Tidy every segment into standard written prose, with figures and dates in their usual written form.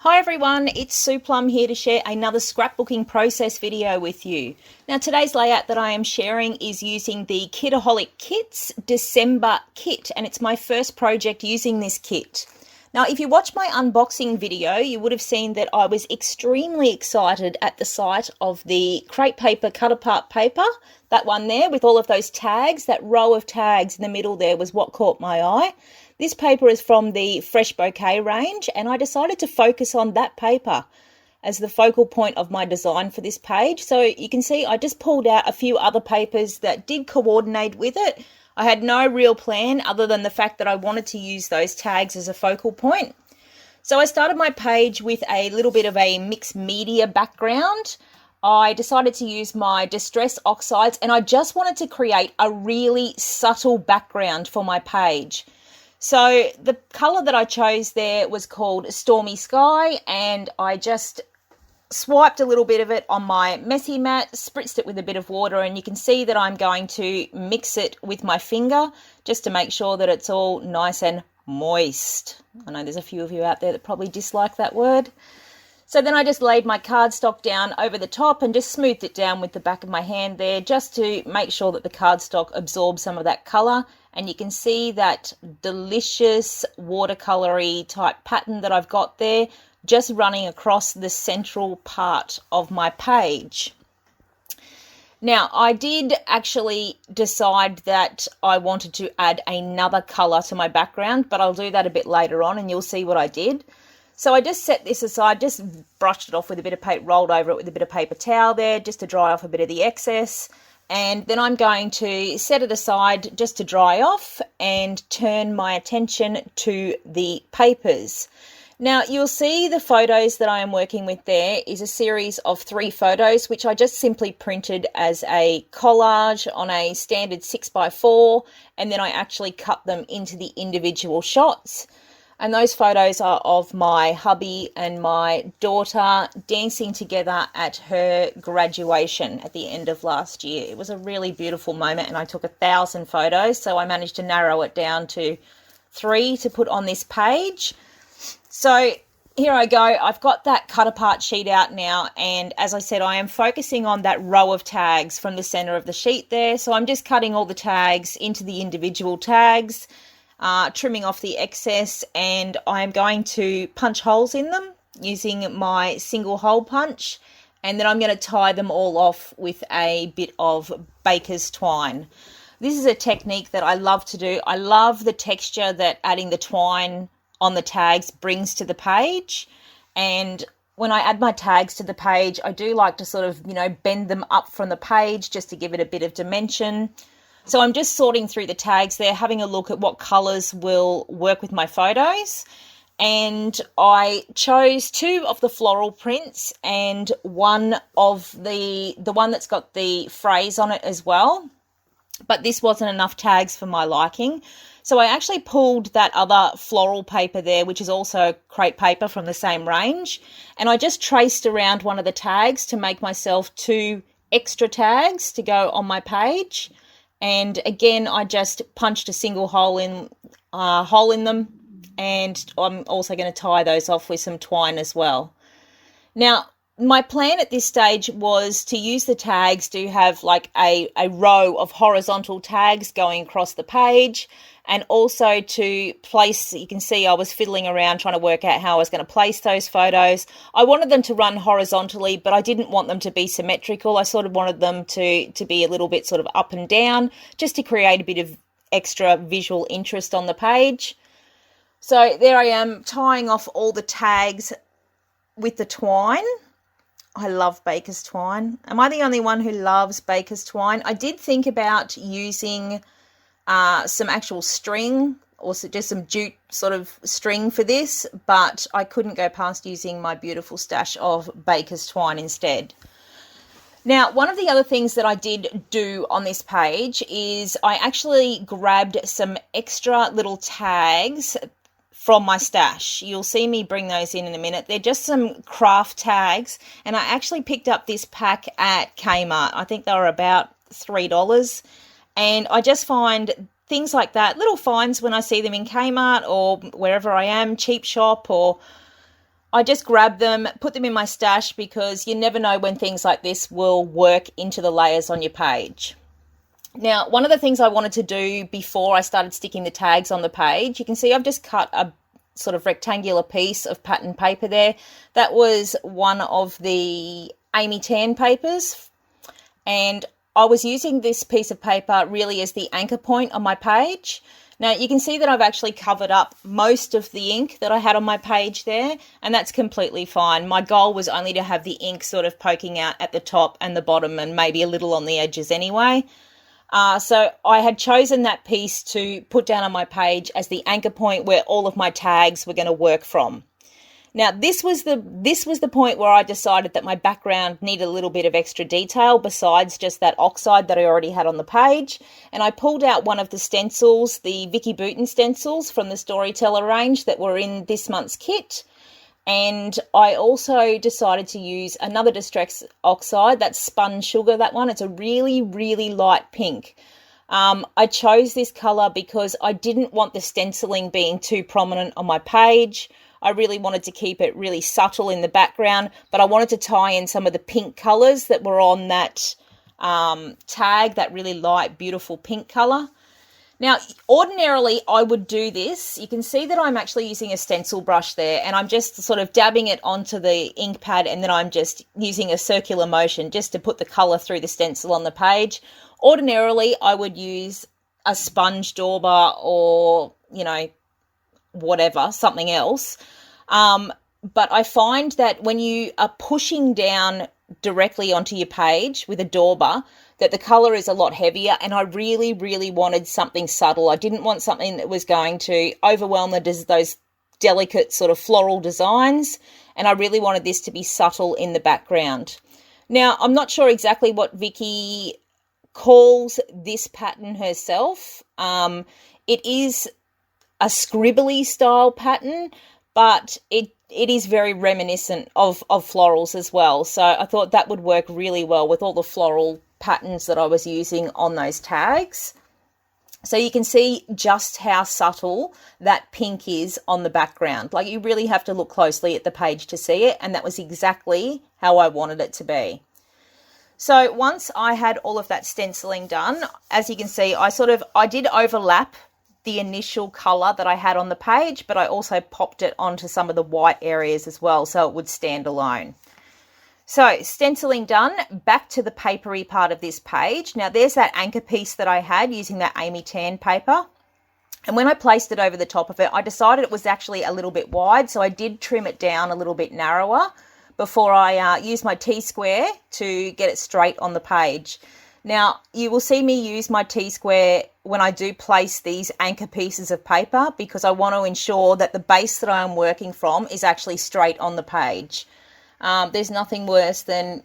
Hi everyone, it's Sue Plum here to share another scrapbooking process video with you. Now today's layout that I am sharing is using the Kitaholic Kits December kit, and it's my first project using this kit. Now if you watched my unboxing video, you would have seen that I was extremely excited at the sight of the crepe paper cut apart paper. That one there with all of those tags, that row of tags in the middle there was what caught my eye. This paper is from the Fresh Bouquet range, and I decided to focus on that paper as the focal point of my design for this page. So you can see I just pulled out a few other papers that did coordinate with it. I had no real plan other than the fact that I wanted to use those tags as a focal point. So I started my page with a little bit of a mixed media background. I decided to use my Distress Oxides, and I just wanted to create a really subtle background for my page. So the colour that I chose there was called Stormy Sky, and I just swiped a little bit of it on my messy mat, spritzed it with a bit of water, and you can see that I'm going to mix it with my finger just to make sure that it's all nice and moist. I know there's a few of you out there that probably dislike that word. So then I just laid my cardstock down over the top and just smoothed it down with the back of my hand there just to make sure that the cardstock absorbs some of that colour. And you can see that delicious watercolory type pattern that I've got there just running across the central part of my page. Now, I did actually decide that I wanted to add another colour to my background, but I'll do that a bit later on and you'll see what I did. So I just set this aside, just brushed it off with a bit of paper, rolled over it with a bit of paper towel there just to dry off a bit of the excess. And then I'm going to set it aside just to dry off and turn my attention to the papers. Now you'll see the photos that I am working with there is a series of 3 photos which I just simply printed as a collage on a standard 6x4, and then I actually cut them into the individual shots. And those photos are of my hubby and my daughter dancing together at her graduation at the end of last year. It was a really beautiful moment, and I took 1,000 photos, so I managed to narrow it down to 3 to put on this page. So here I go. I've got that cut apart sheet out now, and as I said, I am focusing on that row of tags from the center of the sheet there. So I'm just cutting all the tags into the individual tags, trimming off the excess, and I'm going to punch holes in them using my single hole punch, and then I'm going to tie them all off with a bit of baker's twine. This is a technique that I love to do. I love the texture that adding the twine on the tags brings to the page, and when I add my tags to the page, I do like to sort of, bend them up from the page just to give it a bit of dimension. So I'm just sorting through the tags there, having a look at what colours will work with my photos. And I chose 2 of the floral prints and one of the one that's got the phrase on it as well. But this wasn't enough tags for my liking. So I actually pulled that other floral paper there, which is also crepe paper from the same range. And I just traced around one of the tags to make myself 2 extra tags to go on my page. And again, I just punched a single hole in them, and I'm also going to tie those off with some twine as well. Now, my plan at this stage was to use the tags to have like a row of horizontal tags going across the page, and also to place, you can see I was fiddling around trying to work out how I was going to place those photos. I wanted them to run horizontally, but I didn't want them to be symmetrical. I sort of wanted them to be a little bit sort of up and down, just to create a bit of extra visual interest on the page. So there I am tying off all the tags with the twine. I love baker's twine. Am I the only one who loves baker's twine? I did think about using some actual string, or just some jute sort of string for this, but I couldn't go past using my beautiful stash of baker's twine instead. Now, one of the other things that I did do on this page is I actually grabbed some extra little tags from my stash. You'll see me bring those in a minute. They're just some craft tags, and I actually picked up this pack at Kmart. I think they were about $3. And I just find things like that, little finds when I see them in Kmart or wherever I am, cheap shop, or I just grabbed them, put them in my stash because you never know when things like this will work into the layers on your page. Now, one of the things I wanted to do before I started sticking the tags on the page, you can see I've just cut a sort of rectangular piece of pattern paper there. That was one of the Amy Tan papers, and I was using this piece of paper really as the anchor point on my page. Now you can see that I've actually covered up most of the ink that I had on my page there, and that's completely fine. My goal was only to have the ink sort of poking out at the top and the bottom and maybe a little on the edges anyway. So I had chosen that piece to put down on my page as the anchor point where all of my tags were going to work from. Now, this was the point where I decided that my background needed a little bit of extra detail besides just that oxide that I already had on the page. And I pulled out one of the stencils, the Vicky Booten stencils from the Storyteller range that were in this month's kit. And I also decided to use another Distress oxide, that's Spun Sugar, that one. It's a really, really light pink. I chose this colour because I didn't want the stenciling being too prominent on my page. I really wanted to keep it really subtle in the background, but I wanted to tie in some of the pink colours that were on that tag, that really light, beautiful pink colour. Now, ordinarily, I would do this. You can see that I'm actually using a stencil brush there, and I'm just sort of dabbing it onto the ink pad, and then I'm just using a circular motion just to put the colour through the stencil on the page. Ordinarily, I would use a sponge dauber or, you know, whatever, something else. But I find that when you are pushing down directly onto your page with a dauber, that the colour is a lot heavier, and I really, really wanted something subtle. I didn't want something that was going to overwhelm those delicate sort of floral designs, and I really wanted this to be subtle in the background. Now, I'm not sure exactly what Vicky calls this pattern herself. It is a scribbly style pattern, but it is very reminiscent of florals as well. So I thought that would work really well with all the floral patterns that I was using on those tags. So you can see just how subtle that pink is on the background. Like, you really have to look closely at the page to see it, and that was exactly how I wanted it to be. So once I had all of that stenciling done, as you can see, I did overlap the initial colour that I had on the page, but I also popped it onto some of the white areas as well so it would stand alone. So stenciling done, back to the papery part of this page. Now there's that anchor piece that I had using that Amy Tan paper. And when I placed it over the top of it, I decided it was actually a little bit wide, so I did trim it down a little bit narrower before I used my T-square to get it straight on the page. Now, you will see me use my T-square when I do place these anchor pieces of paper, because I want to ensure that the base that I'm working from is actually straight on the page. There's nothing worse than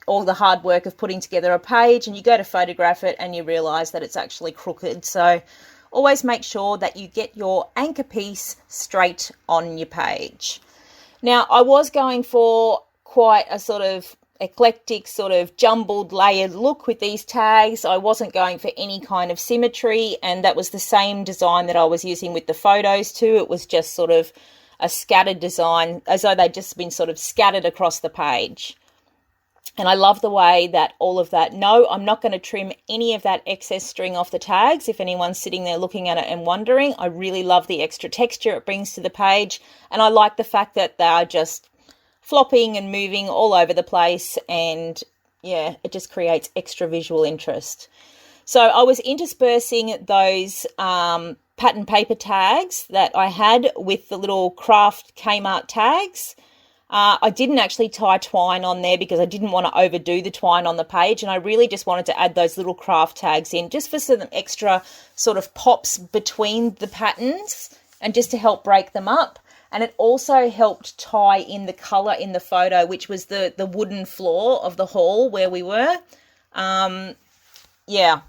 all the hard work of putting together a page and you go to photograph it and you realise that it's actually crooked. So always make sure that you get your anchor piece straight on your page. Now, I was going for quite a sort of eclectic, sort of jumbled, layered look with these tags. I wasn't going for any kind of symmetry, and that was the same design that I was using with the photos too. It was just sort of a scattered design, as though they'd just been sort of scattered across the page. And I love the way that all of that, no, I'm not going to trim any of that excess string off the tags. If anyone's sitting there looking at it and wondering, I really love the extra texture it brings to the page. And I like the fact that they are just flopping and moving all over the place, and yeah, it just creates extra visual interest. So I was interspersing those pattern paper tags that I had with the little craft Kmart tags. I didn't actually tie twine on there because I didn't want to overdo the twine on the page, and I really just wanted to add those little craft tags in just for some extra sort of pops between the patterns and just to help break them up. And it also helped tie in the colour in the photo, which was the wooden floor of the hall where we were. Yeah.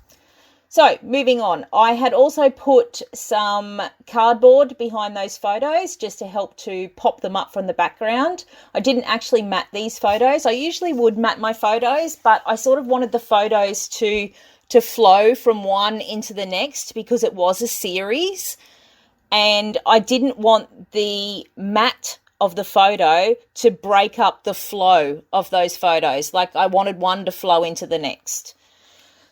So moving on, I had also put some cardboard behind those photos just to help to pop them up from the background. I didn't actually matte these photos. I usually would matte my photos, but I sort of wanted the photos to flow from one into the next because it was a series. And I didn't want the matte of the photo to break up the flow of those photos. Like I wanted one to flow into the next.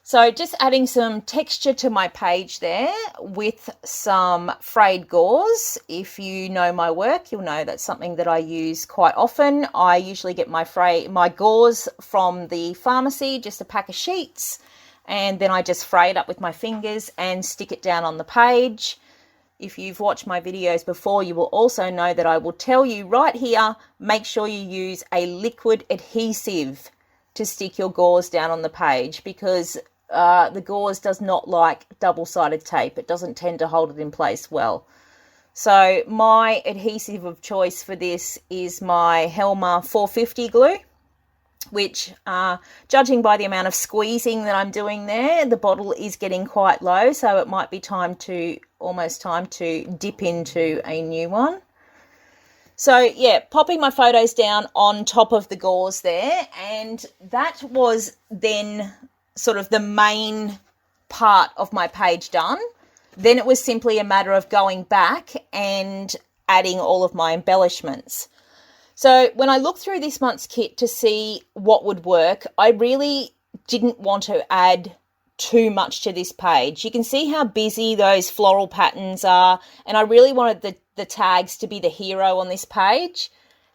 So just adding some texture to my page there with some frayed gauze. If you know my work, you'll know that's something that I use quite often. I usually get my gauze from the pharmacy, just a pack of sheets, and then I just fray it up with my fingers and stick it down on the page. If you've watched my videos before, you will also know that I will tell you right here, make sure you use a liquid adhesive to stick your gauze down on the page, because the gauze does not like double-sided tape. It doesn't tend to hold it in place well. So my adhesive of choice for this is my Helmer 450 glue, which judging by the amount of squeezing that I'm doing there, the bottle is getting quite low, so it might be almost time to dip into a new one. So yeah, popping my photos down on top of the gauze there, and that was then sort of the main part of my page done. Then it was simply a matter of going back and adding all of my embellishments. So when I looked through this month's kit to see what would work, I really didn't want to add too much to this page. You can see how busy those floral patterns are, and I really wanted the tags to be the hero on this page.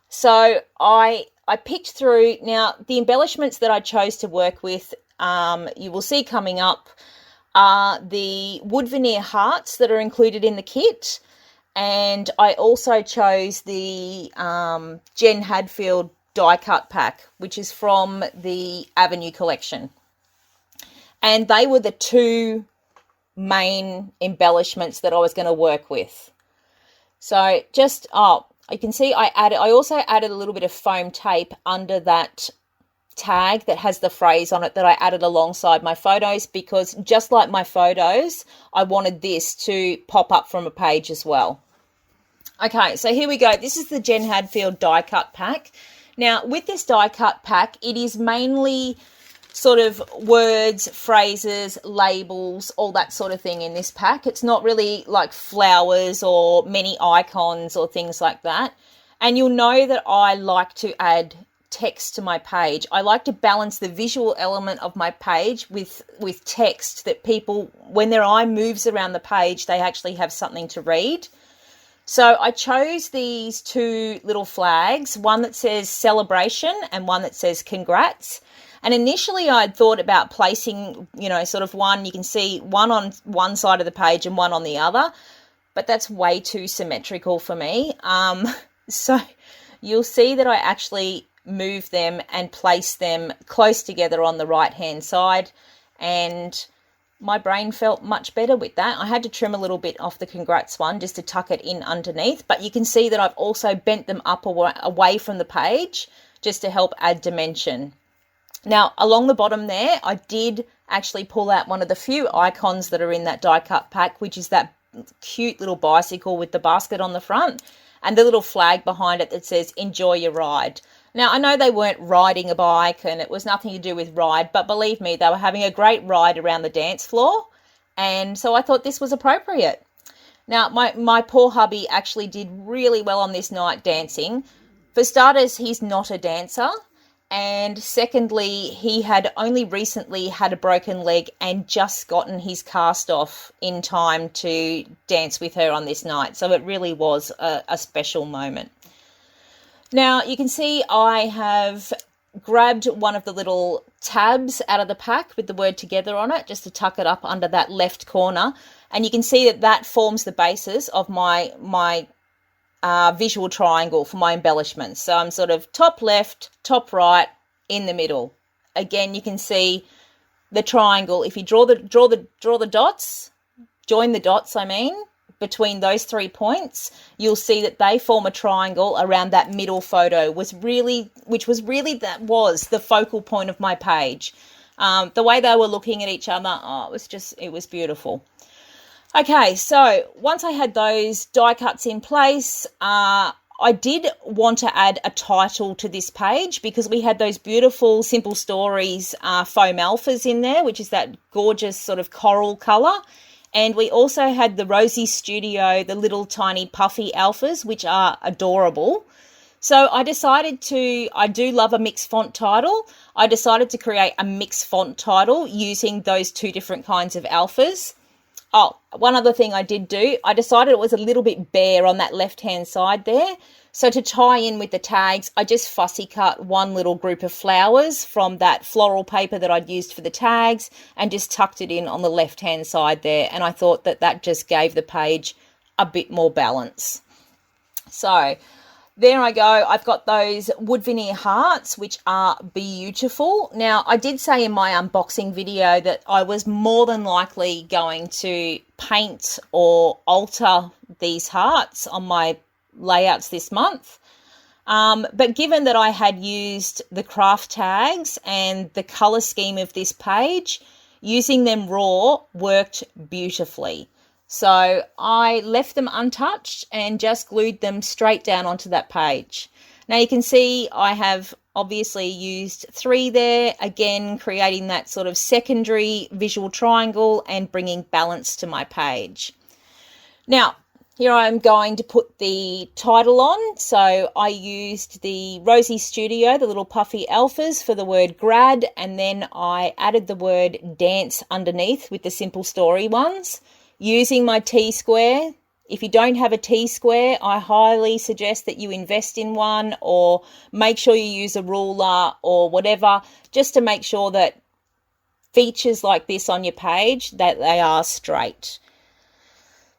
So I picked through. Now, the embellishments that I chose to work with, you will see coming up, are the wood veneer hearts that are included in the kit. And I also chose the Jen Hadfield die cut pack, which is from the Avenue collection. And they were the two main embellishments that I was going to work with. So just, you can see I also added a little bit of foam tape under that tag that has the phrase on it that I added alongside my photos, because just like my photos, I wanted this to pop up from a page as well. Okay, so here we go. This is the Jen Hadfield die cut pack. Now, with this die cut pack, it is mainly sort of words, phrases, labels, all that sort of thing in this pack. It's not really like flowers or many icons or things like that. And you'll know that I like to add text to my page. I like to balance the visual element of my page with text, that people, when their eye moves around the page, they actually have something to read. So I chose these two little flags, one that says celebration and one that says congrats. And initially I'd thought about placing, sort of one, you can see one on one side of the page and one on the other, but that's way too symmetrical for me. So you'll see that I actually move them and place them close together on the right hand side, and my brain felt much better with that. I had to trim a little bit off the congrats one just to tuck it in underneath, but you can see that I've also bent them up away from the page just to help add dimension. Now, along the bottom there, I did actually pull out one of the few icons that are in that die cut pack, which is that cute little bicycle with the basket on the front and the little flag behind it that says enjoy your ride. Now, I know they weren't riding a bike and it was nothing to do with ride, but believe me, they were having a great ride around the dance floor, and so I thought this was appropriate. Now, my poor hubby actually did really well on this night dancing. For starters, he's not a dancer, and secondly, he had only recently had a broken leg and just gotten his cast off in time to dance with her on this night, so it really was a special moment. Now, you can see I have grabbed one of the little tabs out of the pack with the word together on it, just to tuck it up under that left corner. And you can see that forms the basis of my visual triangle for my embellishments. So I'm sort of top left, top right, in the middle. Again, you can see the triangle. If you draw the dots, join the dots, between those 3 points, you'll see that they form a triangle around that middle photo, which was the focal point of my page. The way they were looking at each other, it was beautiful. Okay, so once I had those die cuts in place, I did want to add a title to this page, because we had those beautiful Simple Stories foam alphas in there, which is that gorgeous sort of coral colour. And we also had the Rosie Studio, the little tiny puffy alphas, which are adorable. So I do love a mixed font title. I decided to create a mixed font title using those two different kinds of alphas. Oh, one other thing I did do, I decided it was a little bit bare on that left-hand side there. So to tie in with the tags, I just fussy cut one little group of flowers from that floral paper that I'd used for the tags and just tucked it in on the left-hand side there. And I thought that just gave the page a bit more balance. So there I go. I've got those wood veneer hearts, which are beautiful. Now, I did say in my unboxing video that I was more than likely going to paint or alter these hearts on my layouts this month. But given that I had used the craft tags and the color scheme of this page, using them raw worked beautifully. So I left them untouched and just glued them straight down onto that page. Now you can see I have obviously used 3 there, again creating that sort of secondary visual triangle and bringing balance to my page. Now, here I'm going to put the title on. So I used the Rosie Studio, the little puffy alphas for the word grad, and then I added the word dance underneath with the simple story ones, using my T-square. If you don't have a T-square, I highly suggest that you invest in one, or make sure you use a ruler or whatever, just to make sure that features like this on your page, that they are straight.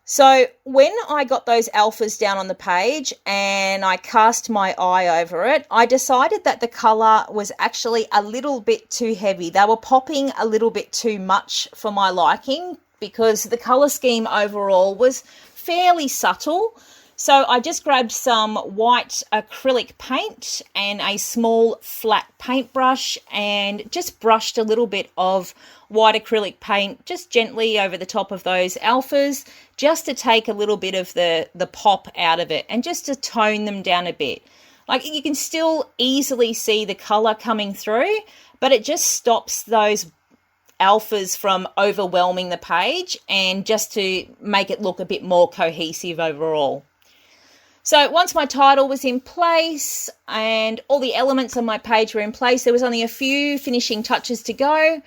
So when I got those alphas down on the page and I cast my eye over it, I decided that the colour was actually a little bit too heavy. They were popping a little bit too much for my liking, because the colour scheme overall was fairly subtle. So I just grabbed some white acrylic paint and a small flat paintbrush and just brushed a little bit of white acrylic paint just gently over the top of those alphas, just to take a little bit of the pop out of it and just to tone them down a bit. Like, you can still easily see the colour coming through, but it just stops those alphas from overwhelming the page, and just to make it look a bit more cohesive overall. So once my title was in place and all the elements on my page were in place, there was only a few finishing touches to go.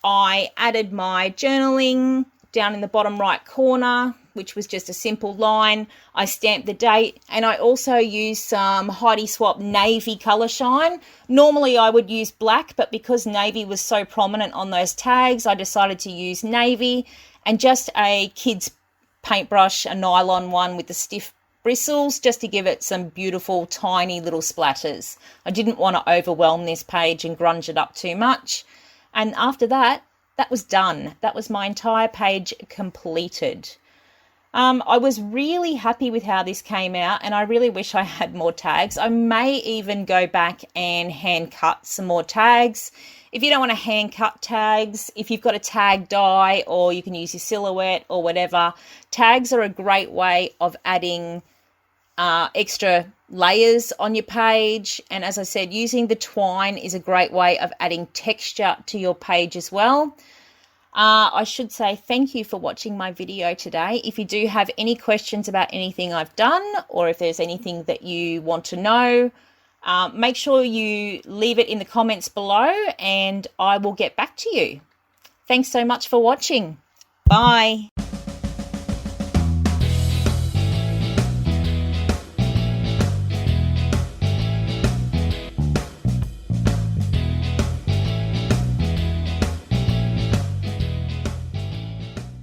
I added my journaling down in the bottom right corner, which was just a simple line. I stamped the date, and I also used some Heidi Swap navy colour shine. Normally I would use black, but because navy was so prominent on those tags, I decided to use navy, and just a kid's paintbrush, a nylon one with the stiff bristles, just to give it some beautiful tiny little splatters. I didn't want to overwhelm this page and grunge it up too much. And after that, that was done. That was my entire page completed. I was really happy with how this came out, and I really wish I had more tags. I may even go back and hand cut some more tags. If you don't want to hand cut tags, if you've got a tag die, or you can use your silhouette or whatever, tags are a great way of adding extra layers on your page. And as I said, using the twine is a great way of adding texture to your page as well. I should say thank you for watching my video today. If you do have any questions about anything I've done, or if there's anything that you want to know, make sure you leave it in the comments below and I will get back to you. Thanks so much for watching. Bye.